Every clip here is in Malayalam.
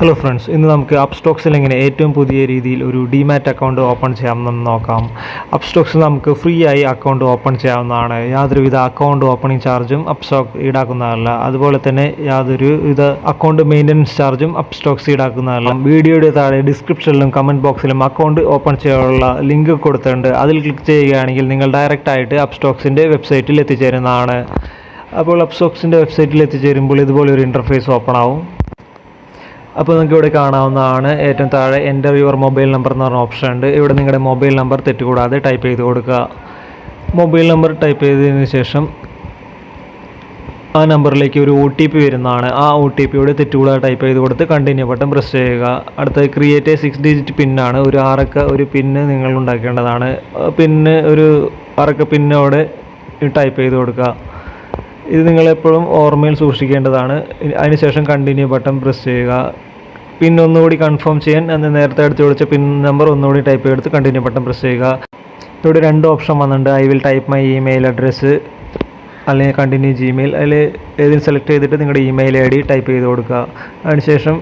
ഹലോ ഫ്രണ്ട്സ്, ഇന്ന് നമുക്ക് അപ്സ്റ്റോക്സിൽ എങ്ങനെ ഏറ്റവും പുതിയ രീതിയിൽ ഒരു ഡിമാറ്റ് അക്കൗണ്ട് ഓപ്പൺ ചെയ്യാമെന്ന് നോക്കാം. അപ്സ്റ്റോക്സിൽ നമുക്ക് ഫ്രീ ആയി അക്കൗണ്ട് ഓപ്പൺ ചെയ്യാവുന്നതാണ്. യാതൊരുവിധ അക്കൗണ്ട് ഓപ്പണിംഗ് ചാർജും അപ്സ്റ്റോക്സ് ഈടാക്കുന്നതല്ല. അതുപോലെ തന്നെ യാതൊരുവിധ അക്കൗണ്ട് മെയിൻ്റനൻസ് ചാർജും അപ്സ്റ്റോക്സ് ഈടാക്കുന്നതല്ല. വീഡിയോയുടെ താഴെ ഡിസ്ക്രിപ്ഷനിലും കമൻറ്റ് ബോക്സിലും അക്കൗണ്ട് ഓപ്പൺ ചെയ്യാനുള്ള ലിങ്ക് കൊടുത്തിട്ടുണ്ട്. അതിൽ ക്ലിക്ക് ചെയ്യുകയാണെങ്കിൽ നിങ്ങൾ ഡയറക്റ്റായിട്ട് അപ്സ്റ്റോക്സിൻ്റെ വെബ്സൈറ്റിൽ എത്തിച്ചേരുന്നതാണ്. അപ്പോൾ അപ്സ്റ്റോക്സിൻ്റെ വെബ്സൈറ്റിൽ എത്തിച്ചേരുമ്പോൾ ഇതുപോലൊരു ഇൻ്റർഫേസ് ഓപ്പൺ ആവും. അപ്പോൾ നിങ്ങൾക്ക് ഇവിടെ കാണാവുന്നതാണ് ഏറ്റവും താഴെ എൻ്റർ യുവർ മൊബൈൽ നമ്പർ എന്ന് പറഞ്ഞ ഓപ്ഷൻ ഉണ്ട്. ഇവിടെ നിങ്ങളുടെ മൊബൈൽ നമ്പർ തെറ്റുകൂടാതെ ടൈപ്പ് ചെയ്ത് കൊടുക്കുക. മൊബൈൽ നമ്പർ ടൈപ്പ് ചെയ്തതിന് ശേഷം ആ നമ്പറിലേക്ക് ഒരു OTP വരുന്നതാണ്. ആ OTP യോട് തെറ്റുകൂടാതെ ടൈപ്പ് ചെയ്ത് കൊടുത്ത് കണ്ടിന്യൂ ബട്ടൺ പ്രസ് ചെയ്യുക. അടുത്തത് ക്രിയേറ്റ് 6 ഡിജിറ്റ് പിന്നാണ്. ഒരു 6 അക്ക ഒരു പിന്ന് നിങ്ങൾ ഉണ്ടാക്കേണ്ടതാണ്. പിന്ന് ഒരു 6 അക്ക പിന്നോടെ ടൈപ്പ് ചെയ്ത് കൊടുക്കുക. ഇത് നിങ്ങളെപ്പോഴും ഓർമ്മയിൽ സൂക്ഷിക്കേണ്ടതാണ്. അതിനുശേഷം കണ്ടിന്യൂ ബട്ടൺ പ്രസ് ചെയ്യുക. പിൻ ഒന്നുകൂടി കൺഫേം ചെയ്യാൻ നേരത്തെ എടുത്ത് വിളിച്ച പിൻ നമ്പർ ഒന്നുകൂടി ടൈപ്പ് ചെയ്തെടുത്ത് കണ്ടിന്യൂ ബട്ടൺ പ്രസ് ചെയ്യുക. ഇവിടെ 2 ഓപ്ഷൻ വന്നിട്ടുണ്ട്. I will type my email address അല്ലെങ്കിൽ കണ്ടിന്യൂ ജിമെയിൽ. അതിൽ ഏതെങ്കിലും സെലക്ട് ചെയ്തിട്ട് നിങ്ങളുടെ ഇമെയിൽ ID ടൈപ്പ് ചെയ്ത് കൊടുക്കുക. അതിനുശേഷം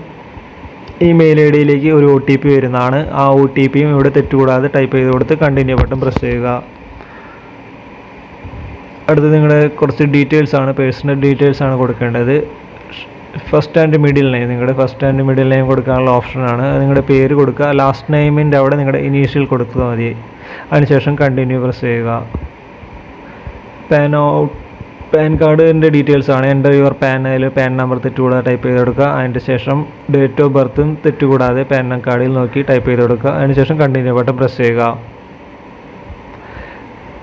ഇമെയിൽ IDയിലേക്ക് ഒരു OTP വരുന്നതാണ്. ആ OTPയും ഇവിടെ തെറ്റുകൂടാതെ ടൈപ്പ് ചെയ്ത് കൊടുത്ത് കണ്ടിന്യൂ ബട്ടൺ പ്രസ് ചെയ്യുക. അടുത്ത് നിങ്ങളുടെ കുറച്ച് ഡീറ്റെയിൽസ് ആണ്, പേഴ്സണൽ ഡീറ്റെയിൽസ് ആണ് കൊടുക്കേണ്ടത്. ഫസ്റ്റ് ആൻഡ് മിഡിൽ നെയിം, നിങ്ങളുടെ ഫസ്റ്റ് ആൻഡ് മിഡിൽ നെയിം കൊടുക്കാനുള്ള ഓപ്ഷനാണ്. നിങ്ങളുടെ പേര് കൊടുക്കുക. ലാസ്റ്റ് നെയിമിൻ്റെ അവിടെ നിങ്ങളുടെ ഇനീഷ്യൽ കൊടുത്താൽ മതി. അതിനുശേഷം കണ്ടിന്യൂ പ്രസ് ചെയ്യുക. പാൻ കാർഡിൻ്റെ ഡീറ്റെയിൽസ് ആണ്. എൻ്റർ യുവർ പാൻ, അതിൽ പാൻ നമ്പർ തെറ്റുകൂടാതെ ടൈപ്പ് ചെയ്ത് കൊടുക്കുക. അതിൻ്റെ ശേഷം ഡേറ്റ് ഓഫ് ബർത്തും തെറ്റുകൂടാതെ പാൻ കാർഡിൽ നോക്കി ടൈപ്പ് ചെയ്ത് കൊടുക്കുക. അതിനുശേഷം കണ്ടിന്യൂ ബട്ടൺ പ്രസ് ചെയ്യുക.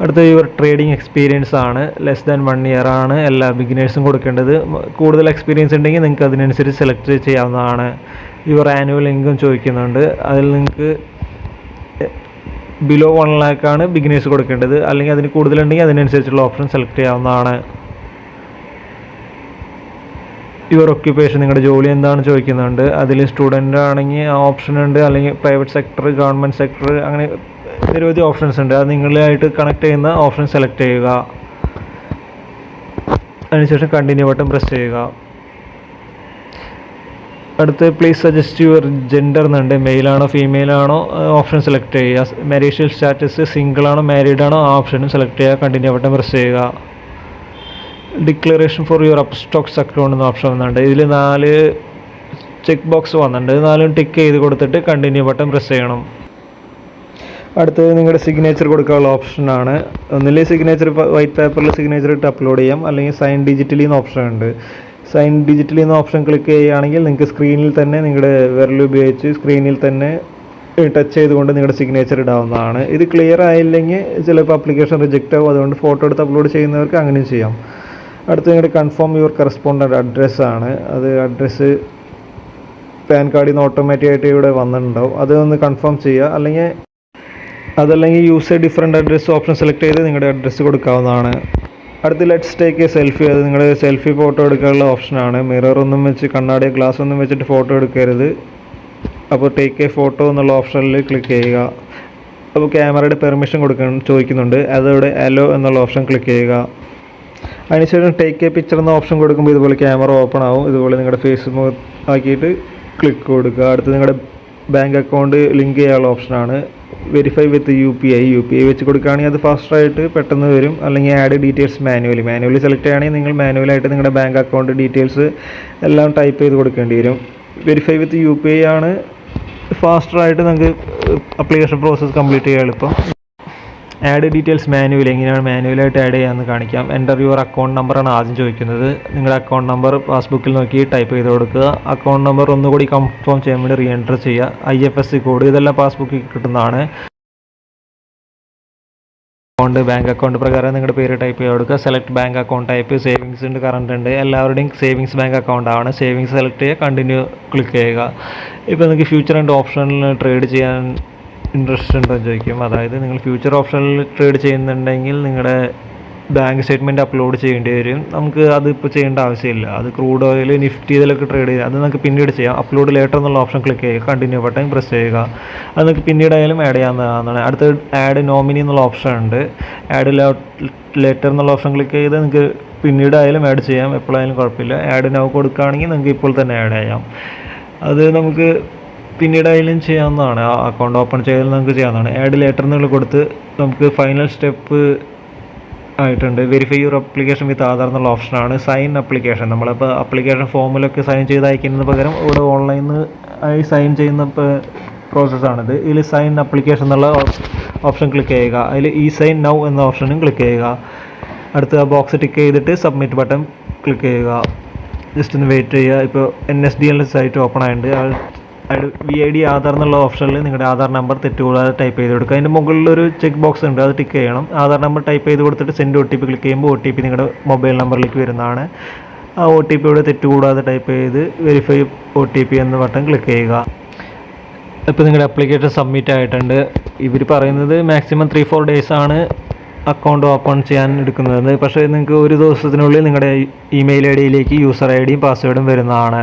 അടുത്ത യുവർ ട്രേഡിംഗ് എക്സ്പീരിയൻസ് ആണ്. ലെസ് ദാൻ 1 ഇയർ ആണ് എല്ലാ ബിഗിനേഴ്സും കൊടുക്കേണ്ടത്. കൂടുതൽ എക്സ്പീരിയൻസ് ഉണ്ടെങ്കിൽ നിങ്ങൾക്ക് അതിനനുസരിച്ച് സെലക്ട് ചെയ്യാവുന്നതാണ്. യുവർ ആനുവൽ ഇൻകം ചോദിക്കുന്നുണ്ട്. അതിൽ നിങ്ങൾക്ക് ബിലോ 1 lakh ആണ് ബിഗിനേഴ്സ് കൊടുക്കേണ്ടത്. അല്ലെങ്കിൽ അതിന് കൂടുതലുണ്ടെങ്കിൽ അതിനനുസരിച്ചുള്ള ഓപ്ഷൻ സെലക്ട് ചെയ്യാവുന്നതാണ്. യുവർ ഒക്യുപ്പേഷൻ, നിങ്ങളുടെ ജോലി എന്താണ് ചോദിക്കുന്നുണ്ട്. അതിൽ സ്റ്റുഡൻ്റ് ആണെങ്കിൽ ആ ഓപ്ഷൻ ഉണ്ട്. അല്ലെങ്കിൽ പ്രൈവറ്റ് സെക്ടർ, ഗവൺമെൻറ് സെക്ടർ, അങ്ങനെ നിരവധി ഓപ്ഷൻസ് ഉണ്ട്. അത് നിങ്ങളായിട്ട് കണക്ട് ചെയ്യുന്ന ഓപ്ഷൻ സെലക്ട് ചെയ്യുക. അതിനുശേഷം കണ്ടിന്യൂ ബട്ടൺ പ്രസ് ചെയ്യുക. അടുത്ത് പ്ലീസ് സജസ്റ്റ് യുവർ ജെൻഡർ എന്നുണ്ട്. മെയിലാണോ ഫീമെയിലാണോ ഓപ്ഷൻ സെലക്ട് ചെയ്യുക. മാരീഷ്യൽ സ്റ്റാറ്റസ്, സിംഗിൾ ആണോ മാരീഡ് ആണോ ആ ഓപ്ഷനും സെലക്ട് ചെയ്യുക. കണ്ടിന്യൂ ബട്ടൺ പ്രസ് ചെയ്യുക. Declaration for your Upstox account എന്ന ഓപ്ഷൻ വന്നിട്ടുണ്ട്. ഇതിൽ 4 ചെക്ക് ബോക്സ് വന്നിട്ടുണ്ട്. 4 ടിക്ക് ചെയ്ത് കൊടുത്തിട്ട് കണ്ടിന്യൂ ബട്ടൺ പ്രസ് ചെയ്യണം. അടുത്തത് നിങ്ങളുടെ സിഗ്നേച്ചർ കൊടുക്കാനുള്ള ഓപ്ഷനാണ്. ഒന്നിലെ സിഗ്നേച്ചർ വൈറ്റ് പേപ്പറിൽ സിഗ്നേച്ചർ ഇട്ട് അപ്ലോഡ് ചെയ്യാം, അല്ലെങ്കിൽ സൈൻ ഡിജിറ്റലി എന്ന ഓപ്ഷൻ ഉണ്ട്. സൈൻ ഡിജിറ്റലി എന്ന ഓപ്ഷൻ ക്ലിക്ക് ചെയ്യുകയാണെങ്കിൽ നിങ്ങൾക്ക് സ്ക്രീനിൽ തന്നെ നിങ്ങളുടെ വിരൽ ഉപയോഗിച്ച് സ്ക്രീനിൽ തന്നെ ടച്ച് ചെയ്തുകൊണ്ട് നിങ്ങളുടെ സിഗ്നേച്ചർ ഇടാവുന്നതാണ്. ഇത് ക്ലിയർ ആയില്ലെങ്കിൽ ചിലപ്പോൾ ആപ്ലിക്കേഷൻ റിജക്റ്റ് ആവും. അതുകൊണ്ട് ഫോട്ടോ എടുത്ത് അപ്ലോഡ് ചെയ്യുന്നവർക്ക് അങ്ങനെയും ചെയ്യാം. അടുത്ത് നിങ്ങളുടെ കൺഫേം യുവർ കറസ്പോണ്ടൻ്റ് അഡ്രസ്സാണ്. അത് അഡ്രസ്സ് പാൻ കാർഡിൽ നിന്ന് ഓട്ടോമാറ്റിക്കായിട്ട് ഇവിടെ വന്നിട്ടുണ്ടാവും. അത് ഒന്ന് കൺഫേം ചെയ്യുക. അതല്ലെങ്കിൽ use A different address option select ചെയ്ത് നിങ്ങളുടെ അഡ്രസ്സ് കൊടുക്കാവുന്നതാണ്. അടുത്ത് ലെറ്റ്സ് ടേക്ക് എ സെൽഫി. അത് നിങ്ങളുടെ സെൽഫി ഫോട്ടോ എടുക്കാനുള്ള ഓപ്ഷനാണ്. മിറർ ഒന്നും വെച്ച്, കണ്ണാടിയോ ഗ്ലാസ് ഒന്നും വെച്ചിട്ട് ഫോട്ടോ എടുക്കരുത്. അപ്പോൾ ടേക്ക് എ ഫോട്ടോ എന്നുള്ള ഓപ്ഷനിൽ ക്ലിക്ക് ചെയ്യുക. അപ്പോൾ ക്യാമറയുടെ പെർമിഷൻ ചോദിക്കുന്നുണ്ട്. അതോടെ അലോ എന്നുള്ള ഓപ്ഷൻ ക്ലിക്ക് ചെയ്യുക. അതിനുശേഷം ടേക്ക് എ പിക്ചർ എന്ന ഓപ്ഷൻ കൊടുക്കുമ്പോൾ ഇതുപോലെ ക്യാമറ ഓപ്പൺ ആവും. ഇതുപോലെ നിങ്ങളുടെ ഫേസ് ആക്കിയിട്ട് ക്ലിക്ക് കൊടുക്കുക. അടുത്ത് നിങ്ങളുടെ ബാങ്ക് അക്കൗണ്ട് ലിങ്ക് ചെയ്യാനുള്ള ഓപ്ഷനാണ്. വെരിഫൈ വിത്ത് UPI വെച്ച് കൊടുക്കുകയാണെങ്കിൽ അത് ഫാസ്റ്റായിട്ട് പെട്ടെന്ന് വരും. അല്ലെങ്കിൽ ആഡ് ഡീറ്റെയിൽസ് മാനുവലി സെലക്ട് ചെയ്യുകയാണെങ്കിൽ നിങ്ങൾ മാനുവലായിട്ട് നിങ്ങളുടെ ബാങ്ക് അക്കൗണ്ട് ഡീറ്റെയിൽസ് എല്ലാം ടൈപ്പ് ചെയ്ത് കൊടുക്കേണ്ടി വരും. വെരിഫൈ വിത്ത് UPI ആണ് ഫാസ്റ്ററായിട്ട് നിങ്ങൾക്ക് അപ്ലിക്കേഷൻ പ്രോസസ്സ് കംപ്ലീറ്റ് ചെയ്യാൻ എളുപ്പം. ആഡ് ഡീറ്റെയിൽസ് എങ്ങനെയാണ് മാനുവലായിട്ട് ആഡ് ചെയ്യാമെന്ന് കാണിക്കാം. എൻ്റർ യുവർ അക്കൗണ്ട് നമ്പറാണ് ആദ്യം ചോദിക്കുന്നത്. നിങ്ങളുടെ അക്കൗണ്ട് നമ്പർ പാസ്ബുക്കിൽ നോക്കി ടൈപ്പ് ചെയ്ത് കൊടുക്കുക. അക്കൗണ്ട് നമ്പർ ഒന്നുകൂടി കൺഫേം ചെയ്യാൻ വേണ്ടി റീഎൻറ്റർ ചെയ്യുക. IFSC കോഡ് ഇതെല്ലാം പാസ്ബുക്കിൽ കിട്ടുന്നതാണ്. ബാങ്ക് അക്കൗണ്ട് പ്രകാരം നിങ്ങളുടെ പേര് ടൈപ്പ് ചെയ്ത് കൊടുക്കുക. Select bank account type, savings ഉണ്ട്, കറണ്ട് ഉണ്ട്. എല്ലാവരുടെയും സേവിങ്സ് ബാങ്ക് അക്കൗണ്ട് ആണ്. സേവിങ്സ് സെലക്ട് ചെയ്യുക, കണ്ടിന്യൂ ക്ലിക്ക് ചെയ്യുക. ഇപ്പോൾ നിങ്ങൾക്ക് ഫ്യൂച്ചർ ആൻഡ് ഓപ്ഷനിൽ ട്രേഡ് ചെയ്യാൻ ഇൻട്രസ്റ്റ് ഉണ്ടോ എന്ന് ചോദിക്കും. അതായത് നിങ്ങൾ ഫ്യൂച്ചർ ഓപ്ഷനിൽ ട്രേഡ് ചെയ്യുന്നുണ്ടെങ്കിൽ നിങ്ങളുടെ ബാങ്ക് സ്റ്റേറ്റ്മെൻറ്റ് അപ്ലോഡ് ചെയ്യേണ്ടി വരും. നമുക്ക് അതിപ്പോൾ ചെയ്യേണ്ട ആവശ്യമില്ല. അത് ക്രൂഡ് ഓയിൽ, നിഫ്റ്റി ഇതിലൊക്കെ ട്രേഡ് ചെയ്യാം. അത് നമുക്ക് പിന്നീട് ചെയ്യാം. അപ്ലോഡ് ലേറ്റർ എന്നുള്ള ഓപ്ഷൻ ക്ലിക്ക് ചെയ്യുക. കണ്ടിന്യൂ ബട്ടൺ പ്രസ് ചെയ്യുക. അത് നിങ്ങൾക്ക് പിന്നീടായാലും ആഡ് ചെയ്യാവുന്നതാണ്. അടുത്ത ആഡ് നോമിനി എന്നുള്ള ഓപ്ഷൻ ഉണ്ട്. ആഡ് ലേറ്റർ എന്നുള്ള ഓപ്ഷൻ ക്ലിക്ക് ചെയ്ത് നിങ്ങൾക്ക് പിന്നീടായാലും ആഡ് ചെയ്യാം. എപ്പോഴായാലും കുഴപ്പമില്ല. ആഡ് നൗ കൊടുക്കുകയാണെങ്കിൽ നിങ്ങൾക്ക് ഇപ്പോൾ തന്നെ ആഡ് ചെയ്യാം. അത് നമുക്ക് പിന്നീട് അതിലും ചെയ്യാവുന്നതാണ്. ആ അക്കൗണ്ട് ഓപ്പൺ ചെയ്താൽ നമുക്ക് ചെയ്യാവുന്നതാണ്. ആഡ് ലേറ്റർ എന്നുള്ള കൊടുത്ത് നമുക്ക് ഫൈനൽ സ്റ്റെപ്പ് ആയിട്ടുണ്ട്. വെരിഫൈ യുവർ അപ്ലിക്കേഷൻ വിത്ത് ആധാർ എന്നുള്ള ഓപ്ഷനാണ്. സൈൻ അപ്ലിക്കേഷൻ, നമ്മളിപ്പോൾ അപ്ലിക്കേഷൻ ഫോമിലൊക്കെ സൈൻ ചെയ്ത് അയക്കുന്നതിന് പകരം ഇവിടെ ഓൺലൈനിൽ ആയി സൈൻ ചെയ്യുന്ന പ്രോസസ്സാണിത്. ഇതിൽ സൈൻ അപ്ലിക്കേഷൻ എന്നുള്ള ഓപ്ഷൻ ക്ലിക്ക് ചെയ്യുക. അതിൽ ഈ സൈൻ നൗ എന്ന ഓപ്ഷനും ക്ലിക്ക് ചെയ്യുക. അടുത്ത ആ ബോക്സ് ടിക്ക് ചെയ്തിട്ട് സബ്മിറ്റ് ബട്ടൺ ക്ലിക്ക് ചെയ്യുക. ജസ്റ്റ് ഒന്ന് വെയിറ്റ് ചെയ്യുക. ഇപ്പോൾ NSDL സൈറ്റ് ഓപ്പൺ ആയിട്ടുണ്ട്. VID ആധാർ എന്നുള്ള ഓപ്ഷനിൽ നിങ്ങളുടെ ആധാർ നമ്പർ തെറ്റുകൂടാതെ ടൈപ്പ് ചെയ്ത് കൊടുക്കുക. അതിൻ്റെ മുകളിലൊരു ചെക്ക് ബോക്സ് ഉണ്ട്, അത് ടിക്ക് ചെയ്യണം. ആധാർ നമ്പർ ടൈപ്പ് ചെയ്ത് കൊടുത്തിട്ട് സെൻഡ് OTP ക്ലിക്ക് ചെയ്യുമ്പോൾ OTP നിങ്ങളുടെ മൊബൈൽ നമ്പറിലേക്ക് വരുന്നതാണ്. ആ OTP ഇവിടെ തെറ്റുകൂടാതെ ടൈപ്പ് ചെയ്ത് വെരിഫൈ OTP എന്ന ബട്ടൺ ക്ലിക്ക് ചെയ്യുക. ഇപ്പോൾ നിങ്ങളുടെ ആപ്ലിക്കേഷൻ സബ്മിറ്റ് ആയിട്ടുണ്ട്. ഇവർ പറയുന്നത് മാക്സിമം 3-4 days ആണ് അക്കൗണ്ട് ഓപ്പൺ ചെയ്യാൻ എടുക്കുന്നത്. പക്ഷേ നിങ്ങൾക്ക് ഒരു ദിവസത്തിനുള്ളിൽ നിങ്ങളുടെ ഇമെയിൽ ID യിലേക്ക് യൂസർ ID യും പാസ്വേഡും വരുന്നതാണ്.